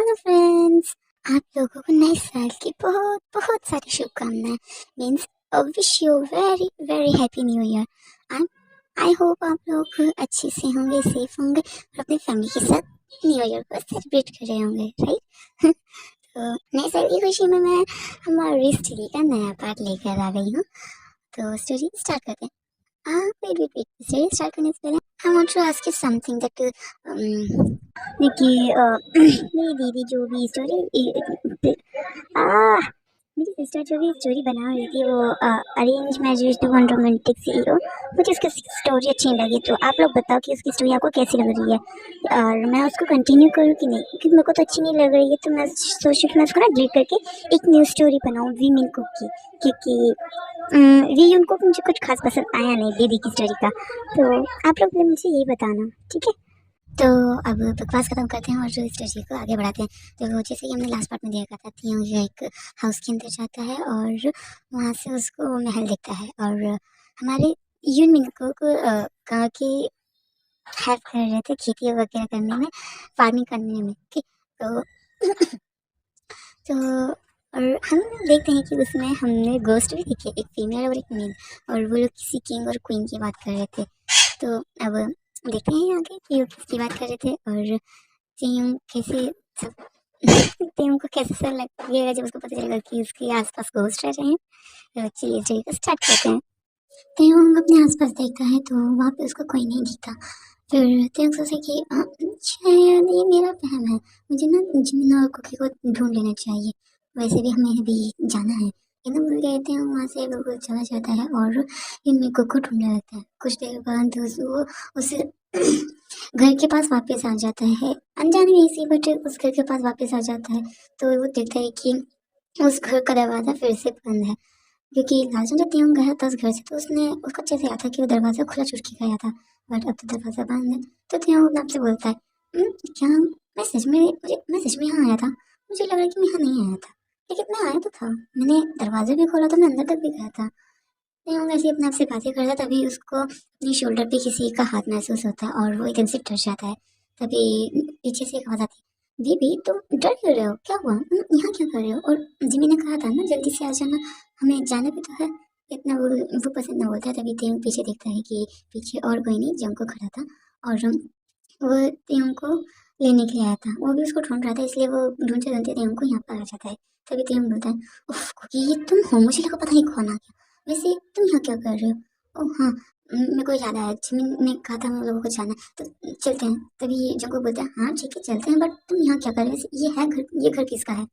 Hello friends, आप लोगों को नए साल की बहुत बहुत सारी शुभकामनाएं। Means wish you very very happy new year. I hope आप लोग अच्छे से होंगे, सेफ होंगे और अपनी फैमिली के साथ न्यू ईयर को सेलिब्रेट कर रहे होंगे, राइट। तो नए साल की खुशी में मैं हमारी स्टोरी का नया पार्ट लेकर आ गई हूँ। तो स्टोरी स्टार्ट करते हैं। wait. स्टोरी स्टार्ट करने से पहले I want to ask you something that कि मेरी दीदी जो भी स्टोरी मेरी सिस्टर जो भी स्टोरी बना रही थी वो arrange marriage to one romantic सी हो, मुझे उसकी स्टोरी अच्छी नहीं लगी। तो आप लोग बताओ कि उसकी स्टोरी आपको कैसी लग रही है और मैं उसको कंटिन्यू करूँ कि नहीं, क्योंकि मेरे को तो अच्छी नहीं लग रही है। तो मैं सोच रही कि मैं उसको ना डिलीट करके एक न्यू स्टोरी बनाऊँ वीमेन कुक की, क्योंकि वी उनको मुझे कुछ खास पसंद आया नहीं दीदी की स्टोरी का। तो आप लोग मुझे यही बताना, ठीक है। तो अब बकवास खत्म करते हैं और जो स्टोरी को आगे बढ़ाते हैं। तो वो जैसे कि हमने लास्ट पार्ट में देखा था, तियोंग जो एक हाउस के अंदर जाता है और वहाँ से उसको महल दिखता है और हमारे यून मिंग को कहा कि हेल्प कर रहे थे खेती वगैरह करने में, फार्मिंग करने में, ठीक। तो तो और हम देखते हैं कि उसमें हमने गोस्ट भी देखी, एक फीमेल और एक मेल, और वो लोग किसी किंग और क्वीन की बात कर रहे थे। तो अब देखते हैं आगे कि वो किसकी बात कर रहे थे और तेयूं कैसे सब तेयूं को कैसे सर लगेगा जब उसको पता चलेगा कि उसके आसपास घोस्ट रह रहे हैं। तो चलिए स्टोरी को स्टार्ट करते हैं। तेयूं अपने आसपास देखता है तो वहाँ पे उसको कोई नहीं दिखता। फिर तेयूं सोचे कि शायद ये मेरा वहम है, मुझे ना जिमिन और कुकी को ढूंढ लेना चाहिए, वैसे भी हमें अभी जाना है। एकदम भूल गए थे हम, वहाँ से बिल्कुल चला जाता है और इन को ढूंढने लगता है। कुछ देर बाद वो उसे घर के पास वापस आ जाता है, अनजाने में इसी बट उस घर के पास वापस आ जाता है। तो वो देखता है कि उस घर का दरवाज़ा फिर से बंद है, क्योंकि लास्ट जब तियोंग गया था उस घर से तो उसने उसको अच्छे से याद था कि वो दरवाज़ा खुला छोड़ के गया था, बट अब तो दरवाज़ा बंद है। तो तियोंग अपने आप से बोलता है, क्या मैं सच में यहाँ आया था? मुझे लगा कि मैं यहाँ नहीं आया था, लेकिन मैं आया तो था, मैंने दरवाज़ा भी खोला, तो मैं अंदर तक भी गया था। तियोंग ऐसे अपने आप से बातें करता, तभी उसको अपनी शोल्डर पे किसी का हाथ महसूस होता है और वो एकदम से डर जाता है। तभी पीछे से एक आवाज़ आती है, बेबी तुम डर क्यों रहे हो, क्या हुआ? यहाँ क्या कर रहे हो? और जिमी ने कहा था ना जल्दी से आ जाना, हमें जाना भी तो है। इतना वो पसंद ना बोलता है। तभी तियोंग पीछे देखता है कि पीछे और कोई नहीं, जंग को खड़ा था और वो तियोंग को लेने के लिए आया था। वो भी उसको ढूंढ रहा था, इसलिए वो ढूंढते ढूंढते तियोंग को यहाँ पर आ जाता है। तभी तियोंग बोलता है, उफ कुकी तुम हो, मुझे लगा पता नहीं कौन आ गया। वैसे तुम यहाँ क्या कर रहे हो? ओह हाँ, मेरे को याद आया, जिमिन ने कहा था हम लोगों को जाना है, तो चलते हैं। तभी जंगो बोलता है, हाँ ठीक है चलते हैं, बट तुम यहाँ क्या कर रहे हो? वैसे ये घर किसका है?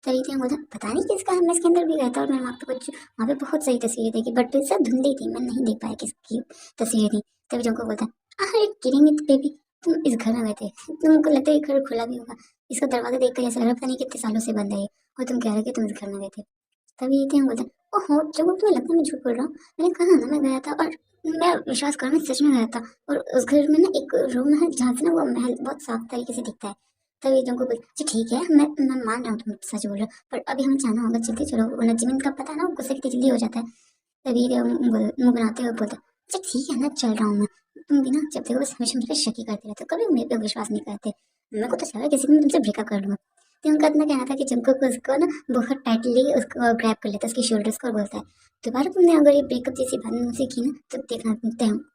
तभी तियोंग बोलता है, पता नहीं किसका है, मैं इसके अंदर भी गया था और मैंने वहाँ पे बहुत सही तस्वीरें देखी, बट सब धुंधली थी, मैं नहीं देख पाया किसकी तस्वीरें थी। तभी जंगो बोलता है, अरे किरिंग बेबी, तुम इस घर में गए थे, तुमको लगता है ये घर खुला भी होगा? इसका दरवाजा देख कर ऐसा लग रहा, पता नहीं कितने सालों से बंद है ये, और तुम कह रहे हो कि तुम इस घर में गए थे। तभी तियोंग बोलता है, ओहो जंगो तुम्हें लगता है मैं झूठ बोल रहा हूँ? मैंने कहा ना मैं गया था, और मैं विश्वास करो मैं सच में गया था। और उस घर में ना एक रूम है जहाँ से ना वो महल बहुत साफ तरीके से दिखता है। तभी तुमको बोल, अच्छा ठीक है, मैं मान रहा हूँ तुम सच बोल रहे हो, पर अभी हमें जाना होगा, जल्दी चलो, वरना जिमिन का पता है ना, वो गुस्से की जल्दी हो जाता है। तभी मुंह बनाते हुए बोलता, अच्छा ठीक है ना, चल रहा हूँ मैं। तुम भी ना जब देखो बस हमेशा मुझे शक ही करते रहते हो, कभी मेरे पे विश्वास नहीं करते। मेरे को तो चला किसी दिन तुमसे ब्रेकअप कर लूंगा। तो उनका इतना कहना था कि जंको को उसको ना बहुत टाइटली उसको ग्रैब कर लेता है उसकी शोल्डर्स को और बोलता है, दोबारा तुमने अगर ये ब्रेकअप जैसी बात मुझसे की ना तो देखना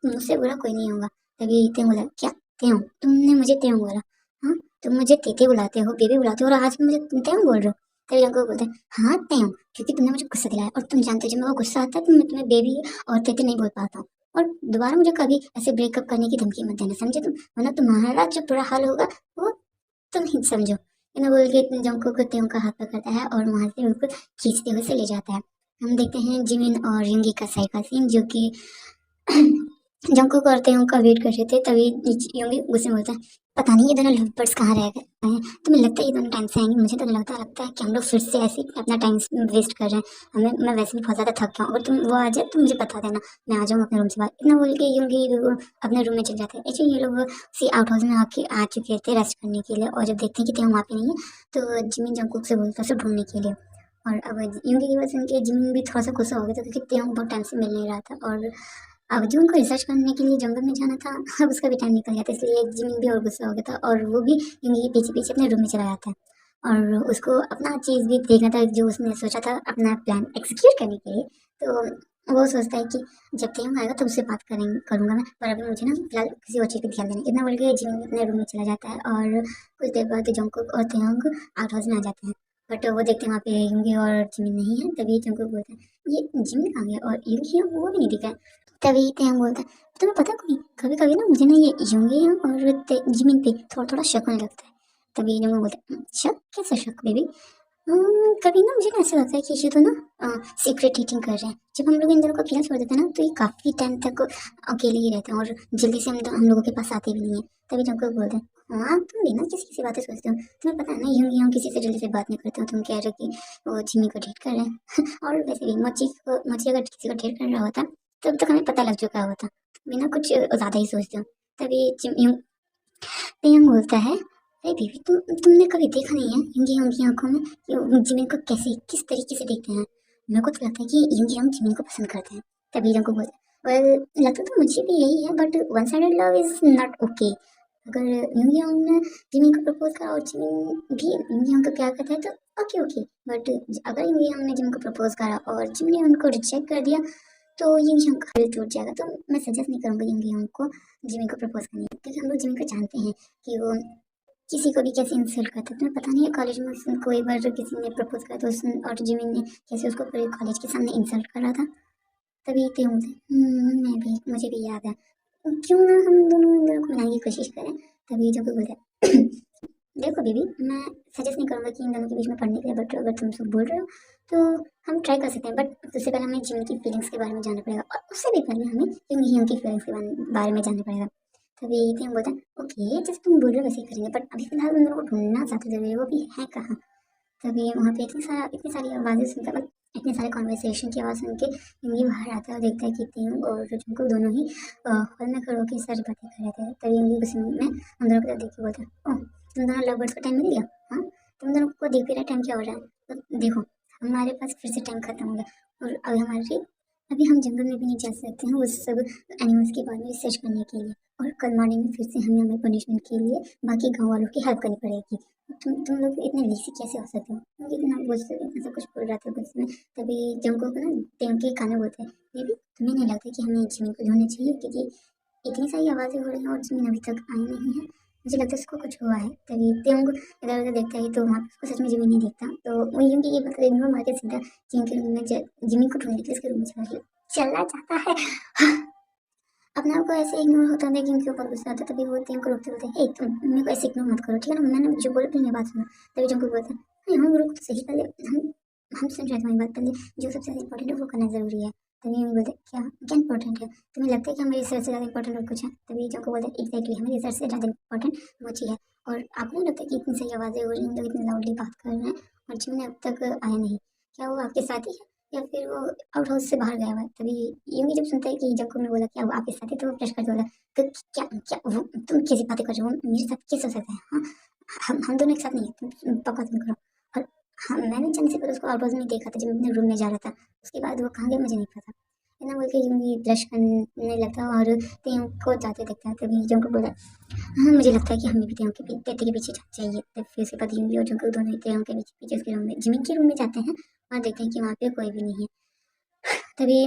मुझसे बुरा कोई नहीं होगा। तभी त्यों बोला, क्या त्यों? तुमने मुझे त्यों बोला? हाँ, तुम मुझे तेते बुलाते हो, बेबी बुलाते हो, और आज मुझे त्यों बोल रहे हो? तभी जंको बोलते हैं, हाँ त्यों, क्योंकि तुमने मुझे गुस्सा दिलाया, और तुम जानते हो जब मेरे को गुस्सा आता है तो मैं तुम्हें बेबी और तेते नहीं बोल पाता हूँ। और दोबारा मुझे कभी ऐसे ब्रेकअप करने की धमकी मत देना, समझे तुम? वरना तुम्हारा जो बुरा हाल होगा वो तुम ही समझो। इन्हें बोल के जंको को त्यों का हाथ पकड़ता है और वहां से उसको खींचते हुए से ले जाता है। हम देखते हैं जिमिन और युंगी का साइड का सीन, जो कि जंको करते हैं उनका वेट कर रहे थे। तभी युंगी गुस्से में बोलता है, पता नहीं ये दोनों लवर्स कहाँ रह गए हैं, तुम्हें लगता है ये दोनों टाइम से आएंगे? मुझे तो नहीं लगता है कि हम लोग फिर से ऐसे ही अपना टाइम वेस्ट कर रहे हैं। मैं वैसे भी बहुत ज़्यादा थक गया हूँ, अगर तुम वो आ जाए तो मुझे बता देना, मैं आ जाऊँगा अपने रूम से बाहर। इतना बोल के युंगी अपने रूम में चले जाते हैं। एक्चुअली ये लोग सी आउट हाउस में आ चुके थे रेस्ट करने के लिए, और जब देखते हैं कि त्यों वहाँ पे नहीं है तो जिमिन जंकुक से बोलता है उसे ढूंढने के लिए। और अब युंगी की वजह से उनके जिमिन भी थोड़ा सा गुस्सा हो गया था, क्योंकि त्यों बहुत टाइम से मिल नहीं रहा था, और अब जो उनको रिसर्च करने के लिए जंगल में जाना था, अब उसका भी टाइम निकल गया था, इसलिए जिमिन भी और गुस्सा हो गया था और वो भी युंगी के पीछे पीछे अपने रूम में चला जाता है। और उसको अपना चीज़ भी देखना था जो उसने सोचा था अपना प्लान एग्जीक्यूट करने के लिए। तो वो सोचता है कि जब तेयंग आएगा तब उससे बात करूँगा मैं, पर अभी मुझे ना फिलहाल किसी और चीज़ पे ध्यान देना है। इतना बोल के जिमिन अपने रूम में चला जाता है और कुछ देर बाद जंगकुक और तेयंग आउट हाउस में आ जाते हैं। बट वो देखते हैं वहाँ पे यूंगी और जिमिन नहीं है। तभी जंगकुक बोलता है ये जिमिन कहाँ गया और यूंगी है वो भी नहीं दिखा है। तभी तेयंग बोलता है तुम्हें पता कोई कभी कभी ना मुझे ना ये यूंगी और जिमिन पे थोड़ा थोड़ा शक होने लगता है। तभी जंगकुक बोलता है शक कैसा शक बेबी। कभी ना मुझे ना ऐसा लगता है कि ये तो ना सीक्रेट ईटिंग कर रहे हैं। जब हम लोग इन दोनों को अकेला छोड़ देते हैं ना तो ये काफी टाइम तक अकेले ही रहते हैं और जल्दी से हम लोगों के पास आते भी नहीं है। तभी जब कोई बोलते हैं हाँ तुम भी ना किसी किसी बातें सोचते हो, तुम्हें पता है ना यूं किसी से जल्दी से बात नहीं करते हो। तुम कह रहे हो कि वो जिमी को डेट कर रहे हैं और वैसे भी मोची अगर किसी को डेट कर रहा होता तब तक हमें पता लग चुका होता। बिना कुछ ज्यादा ही सोचते हो। तभी यूं बोलता है अरे बेबी तुमने कभी देखा नहीं है यंगी यंग की आंखों में कि वो जिमिन को कैसे किस तरीके से देखते हैं। मेरे को तो लगता है कि यंगी यंग जिमिन को पसंद करते हैं। तभी जंग को बोलता है वेल लगता तो मुझे भी यही है but one sided love is not okay. अगर यंगी यंग ने जिमिन को प्रपोज करा और जिमिन भी यंगी यंग को प्यार करता है तो ओके ओके। बट अगर यंगी यंग ने जिमिन को प्रपोज करा और जिम ने उनको रिजेक्ट कर दिया तो यंगी यंग का दिल टूट जाएगा। तो मैं सजेस्ट नहीं करूंगा यंगी यंग को जिमिन को प्रपोज करने की, क्योंकि हम लोग जिमिन को जानते हैं कि वो किसी को भी कैसे इंसल्ट करता है। तुम्हें पता नहीं है कॉलेज में उसको एक बार किसी ने प्रपोज करा तो उसने और जिमिन ने कैसे उसको पूरे कॉलेज के सामने इंसल्ट करा था। तभी ते बोलते मैं भी मुझे भी याद है। क्यों ना हम दोनों इन दोनों को मिलाने की कोशिश करें। तभी जो कोई बोलता है देखो बेबी मैं सजेस्ट नहीं करूंगा कि इन दोनों के बीच में पढ़ने के लिए, बट अगर तुम सब बोल रहे हो तो हम ट्राई कर सकते हैं। बट उससे पहले हमें जिम की फीलिंग्स के बारे में जानना पड़ेगा और उससे भी पहले हमें यूं की फीलिंग्स के बारे में जानना पड़ेगा। तभी थे बोलता है ओके जैसे तुम बोल रहे हो वैसे ही करेंगे, बट अभी फिलहाल उन लोगों को ढूंढना ज़्यादा जरूरी है। वो भी है कहाँ। तभी वहाँ पे इतनी सारी आवाज़ें सुनता है, इतने सारे कॉन्वर्सेशन की आवाज़ सुन के यंगी बाहर आता है और देखता है कि तीनों और जिनको दोनों ही हॉल में खड़े होकर सारी बातें कर रहे थे। तभी यंगी उस में हम दोनों को देख के बोलता है ओह तुम दोनों लव बर्ड्स का टाइम मिल गया। हाँ तुम दोनों को देख भी रहा टाइम क्या हो रहा है। तो देखो हमारे पास फिर से टाइम खत्म हो गया और अभी हम जंगल में भी नहीं जा सकते हैं उस सब एनिमल्स के बारे में रिसर्च करने के लिए। और कल मॉर्निंग में फिर से हमें हमें पनिशमेंट के लिए बाकी गांव वालों की हेल्प करनी पड़ेगी। तुम लोग इतने लेजी कैसे हो सकते हो। क्योंकि इतना बोझ ऐसा कुछ बोल रहा था कुछ में। तभी जंगल को ना टेम के खाने बोलते हैं ये भी तुम्हें नहीं लगता कि हमें जिमी को ढूंढना चाहिए, क्योंकि इतनी सारी आवाज़ें हो रही हैं और जिमिन अभी तक आई नहीं है। मुझे लगता है उसको कुछ हुआ है। तभी तेंग इधर उधर देखता है तो वहाँ पे उसको सच में जिमिन नहीं देखता। तो वो यूं कि ये मतलब इग्नोर मार के सीधा जिम के रूम में जिमिन को ढूंढने के लिए उसके रूम में चला जाता है। अपने आप को ऐसे इग्नोर होता देख जिनके ऊपर गुस्सा आता है। तभी वो टीम को रोकते बोलते हैं तुम मेरे को ऐसे इग्नोर मत करो ठीक है ना, मैंने जो बोला मेरी बात सुनो। तभी जंकुक बोलता है हम रुक तो सही पहले हम सुन रहे हैं तुम्हारी बात, पहले जो सबसे ज़्यादा इंपॉर्टेंट है वो करना जरूरी है। तभी हम बोलते क्या क्या इंपॉर्टेंट है, तुम्हें लगता है कि हमारी रिसर्च से ज़्यादा इंपॉर्टेंट और कुछ है। तभी जंकुक बोलता है एग्जैक्टली हमारी रिसर्च से ज़्यादा इंपॉर्टेंट वो चीज़ है। और आपको नहीं लगता कि इतनी सही आवाज़ें हो रही हैं, लोग इतनी लाउडली बात कर रहे हैं और जिम ने अब तक आया नहीं, क्या वो आपके साथ ही है या फिर वो आउट हाउस से बाहर गया हुआ है। तभी यूंगी जब सुनता है कि जंकुक ने बोला कि अब आपके साथ ही, तो वो फ्लश कर बोला तो क्या क्या वो तुम कैसी बातें कर रहे हो, मेरे साथ कैसे हो सकता है। हाँ हम दोनों एक साथ नहीं है, तुम बकवास मत करो। और हाँ मैंने जाने से पहले उसको आउट हाउस में देखा था जब मैं अपने रूम में जा रहा था, उसके बाद वो कहाँ गया मुझे नहीं पता। इतना बोल के यूंगी ब्रश करने लगता और तेयों को जाते देखता है। तभी जंकुक बोला हाँ मुझे लगता है कि हमें भी तेयों के पेटे के पीछे चाहिए। तब फिर उसके बाद यूंगी और जंकुक दोनों तेयों के पीछे पीछे उसके रूम में जिमिन के रूम में जाते हैं और देखते हैं कि वहाँ पे कोई भी नहीं है। तभी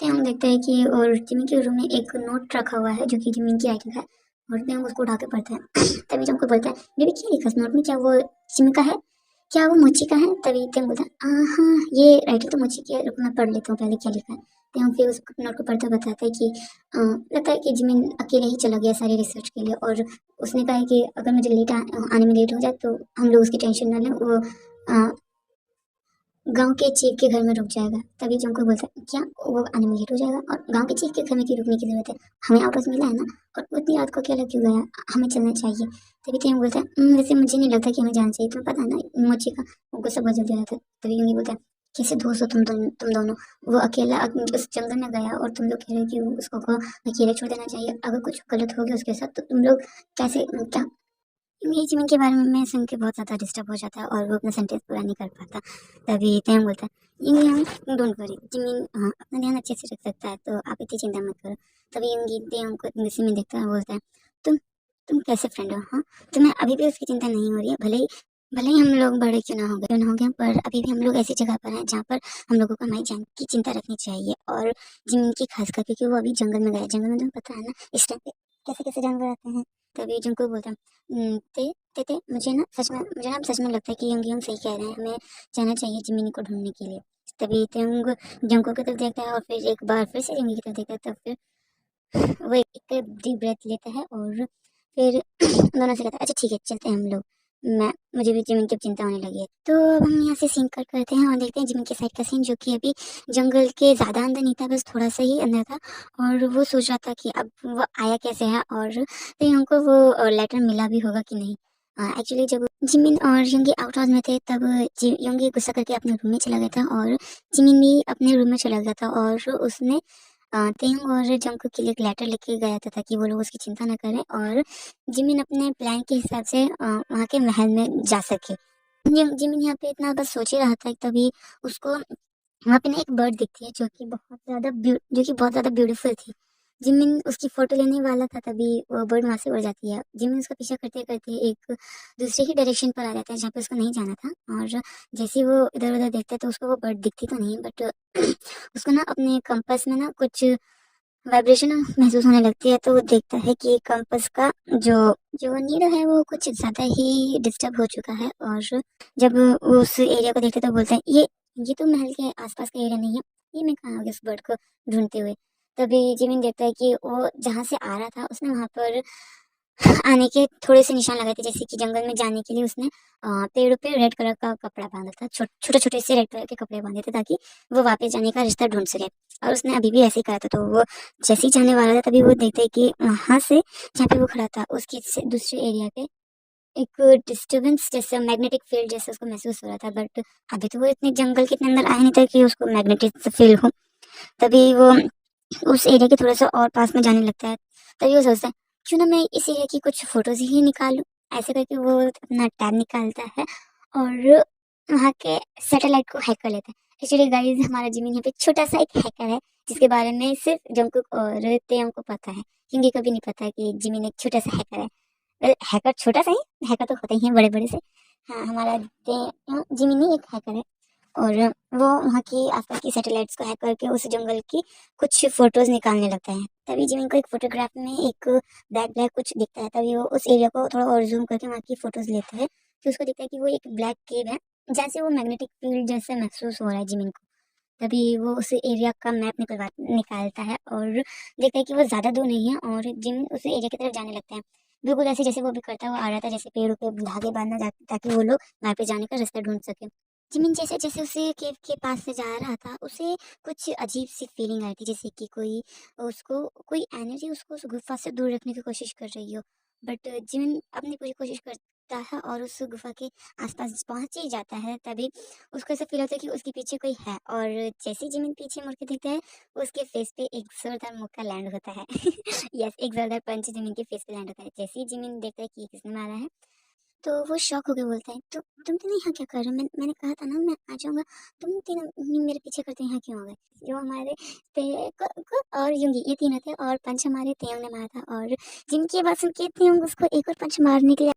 हम देखते हैं कि और जिमी के रूम में एक नोट रखा हुआ है जो कि जिमी की आइडिया है और हम उसको उठा के पढ़ते हैं। तभी हमको बोलता है बेबी क्या लिखा इस नोट में, क्या वो जिमी का है क्या वो मोची का है। तभी तेम बोलता है हाँ ये राइटर तो मोची के, रुक मैं पढ़ लेता हूँ पहले क्या लिखा है। तो हम फिर उस नोट को पढ़ते बताते हैं कि लगता है कि जिमिन अकेले ही चला गया सारी रिसर्च के लिए और उसने कहा है कि अगर मुझे आने में लेट हो जाए तो हम लोग उसकी टेंशन ना लें, वो गांव के चीफ के घर में रुक जाएगा। तभी जंको बोलता है क्या वो आने में लेट हो जाएगा और गांव के चीफ के घर में क्यों रुकने की जरूरत है, हमें आउटहाउस मिला है ना और उतनी रात को अकेला क्यों गया, हमें चलना चाहिए। तभी तेम बोलता है वैसे मुझे नहीं लगता कि हमें जाना चाहिए, तुम्हें पता है ना मोची का वो गुस्सा बहुत जल्दी आता है। तभी यूंगी बोलता है कैसे दोस्त हो तुम दोनों, वो अकेला उस जंगल में गया और तुम लोग कह रहे हो कि उसको अकेले छोड़ देना चाहिए, अगर कुछ गलत हो गया उसके साथ तो तुम लोग कैसे क्या। ये जिमिन के बारे में मैं सुन के बहुत ज़्यादा डिस्टर्ब हो जाता है और वो अपना सेंटेंस पूरा नहीं कर पाता। तभी तैम बोलता है यूंगी हमें डोंट वरी जिमिन अपना ध्यान अच्छे से रख सकता है तो आप इतनी चिंता मत करो। तभी यूंगी तैम को गुस्से में देखता है बोलता है तुम तुम कैसे फ्रेंड हो, हाँ तुम्हें अभी भी उसकी चिंता नहीं हो रही है, भले ही भले ही हम लोग बड़े क्यों ना हो गए पर अभी भी हम लोग ऐसी जगह पर हैं जहाँ पर हम लोगों को हमारी जान की चिंता रखनी चाहिए। और जिमिन की खासकर क्योंकि वो अभी जंगल में गया, जंगल में तुम्हें पता है ना इस टाइम पे कैसे कैसे जानवर आते हैं। तभी जिनको बोलता हूँ ते ते ते मुझे ना सच में लगता है कि यंग यंग सही कह रहे हैं, हमें जाना चाहिए जिमिनी को ढूंढने के लिए। तभी तेंग जंको की तरफ देखता है और फिर एक बार फिर से जंगी की तरफ देखता है। तब फिर वो एक डीप ब्रेथ लेता है और फिर दोनों से कहता है अच्छा ठीक है चलते हैं हम लोग। मैं मुझे भी जिमिन की चिंता होने लगी है। तो अब हम यहाँ से सिंक कट करते हैं और देखते हैं जिमिन के साइड का सीन, जो कि अभी जंगल के ज़्यादा अंदर नहीं था, बस थोड़ा सा ही अंदर था। और वो सोच रहा था कि अब वो आया कैसे है और तो हमको वो लेटर मिला भी होगा कि नहीं। एक्चुअली जब जिमिन और यंगी आउट हाउस में थे तब यंगी गुस्सा करके अपने रूम में चला गया था और जिमिन भी अपने रूम में चला गया था। और उसने तेंग और जंको के लिए एक लेटर लेके गया था ताकि वो लोग उसकी चिंता ना करें और जिमिन अपने प्लान के हिसाब से वहाँ के महल में जा सके। जिमिन यहाँ पे इतना बस सोच ही रहा था तभी उसको वहाँ पे ना एक बर्ड दिखती है जो कि बहुत ज़्यादा ब्यूटीफुल थी। जिमिन उसकी फोटो लेने वाला था तभी वो बर्ड वहाँ से उड़ जाती है। जिमिन उसका पीछा करते करते एक दूसरे ही डायरेक्शन पर आ जाता है जहाँ पे उसको नहीं जाना था। और जैसे ही वो इधर उधर देखता है तो उसको वो बर्ड दिखती तो नहीं, बट उसको ना अपने कंपास में ना कुछ वाइब्रेशन महसूस होने लगती है। तो वो देखता है कि कंपास का जो जो नीडल है वो कुछ ज़्यादा ही डिस्टर्ब हो चुका है। और जब वो उस एरिया को देखते तो बोलता है ये तो महल के आसपास का एरिया नहीं है, ये मैं कहाँ आ गया उस बर्ड को ढूंढते हुए। तभी जिमिन देखता है कि वो जहाँ से आ रहा था उसने वहां पर आने के थोड़े से निशान लगाए थे, जैसे कि जंगल में जाने के लिए उसने पेड़ों पे रेड कलर का कपड़ा बांधा था, छोटे छोटे से रेड कलर के कपड़े बांधे थे ताकि वो वापस जाने का रास्ता ढूंढ सके। और उसने अभी भी ऐसे ही करा था। तो वो जैसे ही जाने वाला था तभी वो देखते है कि वहां से जहाँ पे वो खड़ा था उसके दूसरे एरिया पे एक डिस्टरबेंस जैसा मैग्नेटिक फील्ड जैसा उसको महसूस हो रहा था। बट अभी तो वो इतने जंगल के इतने अंदर आया नहीं था कि उसको मैग्नेटिक फील हो। तभी वो उस एरिया के थोड़ा सा और पास में जाने लगता है। तभी वो सोचता है क्यों ना मैं इस एरिया की कुछ फोटोज ही निकालूं। ऐसे करके वो अपना टैब निकालता है और वहाँ के सैटेलाइट को हैक कर लेता है। एक्चुअली गाइस हमारा जिमिन यहाँ पे छोटा सा एक हैकर है जिसके बारे में सिर्फ जंकुक और तेयोंग को पता है। हिंदी को भी नहीं पता कि जिमिन एक छोटा सा हैकर है। हैकर छोटा सा ही, हैकर तो होते ही हैं बड़े बड़े से। हाँ हमारा जिमिनी एक हैकर है और वो वहाँ की आसपास की सैटेलाइट्स को हैक करके उस जंगल की कुछ फोटोज निकालने लगता है। तभी जिमिन को एक फोटोग्राफ में एक ब्लैक ब्लैक कुछ दिखता है। तभी वो उस एरिया को थोड़ा और जूम करके वहाँ की फोटोज लेता है तो उसको दिखता है कि वो एक ब्लैक केव है जैसे वो मैग्नेटिक फील्ड जैसे महसूस हो रहा है जिमिन को। तभी वो उस एरिया का मैप निकालता है और देखता है कि वो ज़्यादा दूर नहीं है और जिमिन उस एरिया की तरफ जाने लगता है। बिल्कुल ऐसे जैसे वो भी करता है, वो आ रहा था जैसे पेड़ों पे धागे बांधना ताकि वो लोग वहाँ पे जाने का रास्ता ढूंढ सके। जिमिन जैसे जैसे उसे केव के पास से जा रहा था उसे कुछ अजीब सी फीलिंग आई थी, जैसे कि कोई एनर्जी उसको उस गुफा से दूर रखने की कोशिश कर रही हो। बट जिमिन अपनी पूरी कोशिश करता है और उस गुफा के आसपास पहुंच ही जाता है। तभी उसको ऐसा फील होता है कि उसके पीछे कोई है और जैसे ही जिमिन पीछे मुड़ के देखता है उसके फेस पे एक जोरदार मुक्का लैंड होता है। यस, एक जोरदार पंच जिमिन के फेस पे लैंड होता है। जैसे ही जिमिन देखता है कि किसने मारा है तो वो शॉक होके बोलता है तो तुम तीनों यहाँ क्या कर रहे हो? मैंने कहा था ना मैं आ जाऊंगा, तुम तीनों मेरे पीछे करते यहाँ क्यों आ गए? जो हमारे और युंगी ये तीनों थे और पंच हमारे तेयोंग ने मारा था। और जिनकी बात सुन के तेयोंग उसको एक और पंच मारने के लिए